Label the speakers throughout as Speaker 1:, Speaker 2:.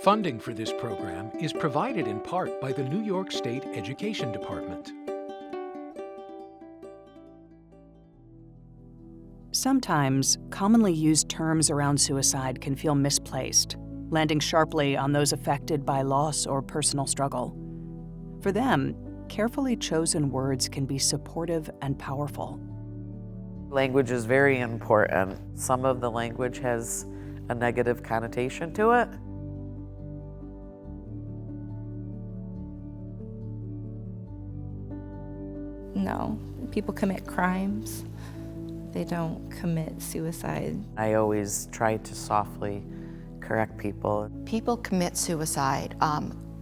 Speaker 1: Funding for this program is provided in part by the New York State Education Department.
Speaker 2: Sometimes, commonly used terms around suicide can feel misplaced, landing sharply on those affected by loss or personal struggle. For them, carefully chosen words can be supportive and powerful.
Speaker 3: Language is very important. Some of the language has a negative connotation to it.
Speaker 4: No, people commit crimes. They don't commit suicide.
Speaker 3: I always try to softly correct people.
Speaker 5: People commit suicide.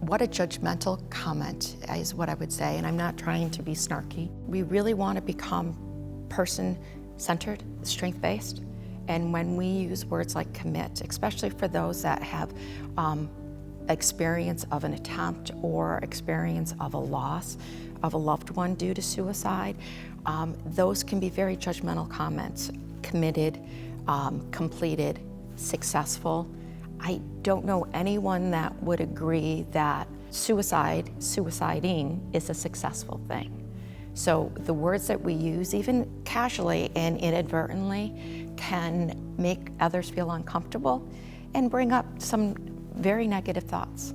Speaker 5: What a judgmental comment is what I would say, and I'm not trying to be snarky. We really want to become person-centered, strength-based, and when we use words like commit, especially for those that have experience of an attempt or experience of a loss of a loved one due to suicide, those can be very judgmental comments. Committed, completed, successful. I don't know anyone that would agree that suiciding is a successful thing. So the words that we use, even casually and inadvertently, can make others feel uncomfortable and bring up some very negative thoughts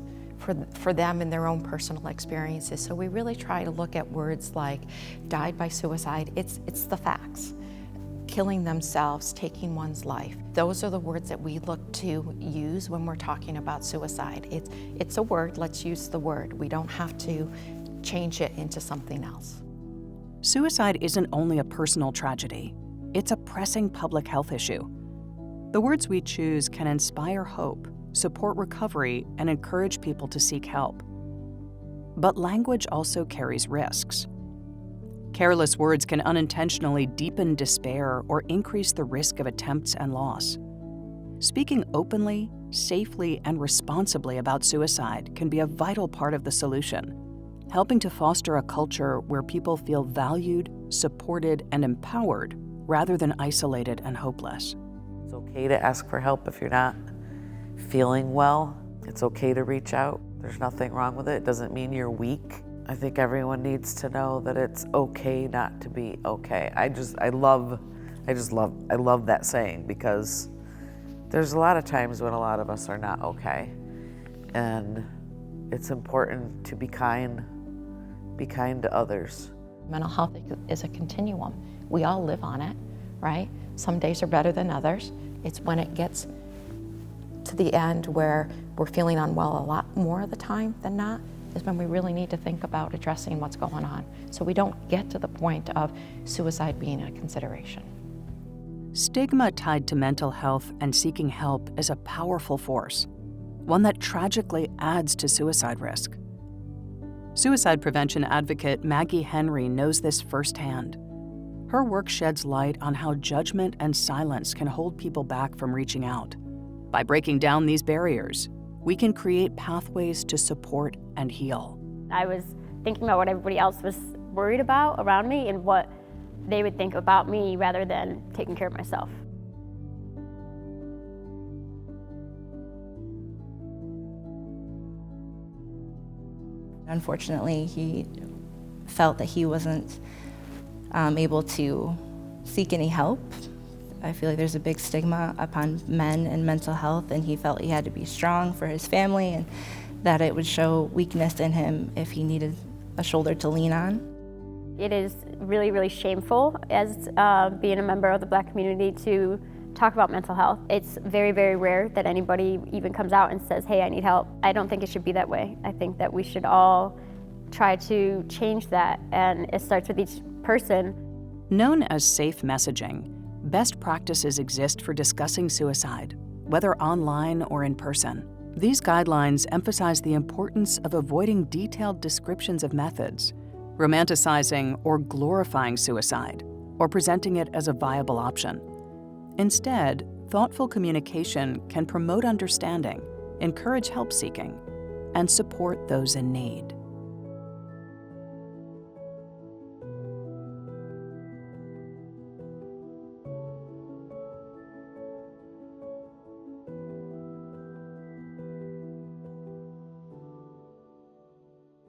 Speaker 5: for them in their own personal experiences. So we really try to look at words like died by suicide. It's the facts. Killing themselves, taking one's life. Those are the words that we look to use when we're talking about suicide. It's a word, let's use the word. We don't have to change it into something else.
Speaker 2: Suicide isn't only a personal tragedy, it's a pressing public health issue. The words we choose can inspire hope, support recovery, and encourage people to seek help. But language also carries risks. Careless words can unintentionally deepen despair or increase the risk of attempts and loss. Speaking openly, safely, and responsibly about suicide can be a vital part of the solution, helping to foster a culture where people feel valued, supported, and empowered rather than isolated and hopeless.
Speaker 3: It's okay to ask for help if you're not feeling well. It's okay to reach out. There's nothing wrong with it. It doesn't mean you're weak. I think everyone needs to know that it's okay not to be okay. I love that saying, because there's a lot of times when a lot of us are not okay. And it's important to be kind to others.
Speaker 5: Mental health is a continuum. We all live on it, right? Some days are better than others. It's when it gets to the end where we're feeling unwell a lot more of the time than not, is when we really need to think about addressing what's going on, so we don't get to the point of suicide being a consideration.
Speaker 2: Stigma tied to mental health and seeking help is a powerful force, one that tragically adds to suicide risk. Suicide prevention advocate Maggie Henry knows this firsthand. Her work sheds light on how judgment and silence can hold people back from reaching out. By breaking down these barriers, we can create pathways to support and heal.
Speaker 6: I was thinking about what everybody else was worried about around me and what they would think about me rather than taking care of myself.
Speaker 4: Unfortunately, he felt that he wasn't able to seek any help. I feel like there's a big stigma upon men and mental health, and he felt he had to be strong for his family and that it would show weakness in him if he needed a shoulder to lean on.
Speaker 6: It is really, really shameful as being a member of the Black community to talk about mental health. It's very, very rare that anybody even comes out and says, hey, I need help. I don't think it should be that way. I think that we should all try to change that, and it starts with each person.
Speaker 2: Known as safe messaging, best practices exist for discussing suicide, whether online or in person. These guidelines emphasize the importance of avoiding detailed descriptions of methods, romanticizing or glorifying suicide, or presenting it as a viable option. Instead, thoughtful communication can promote understanding, encourage help seeking, and support those in need.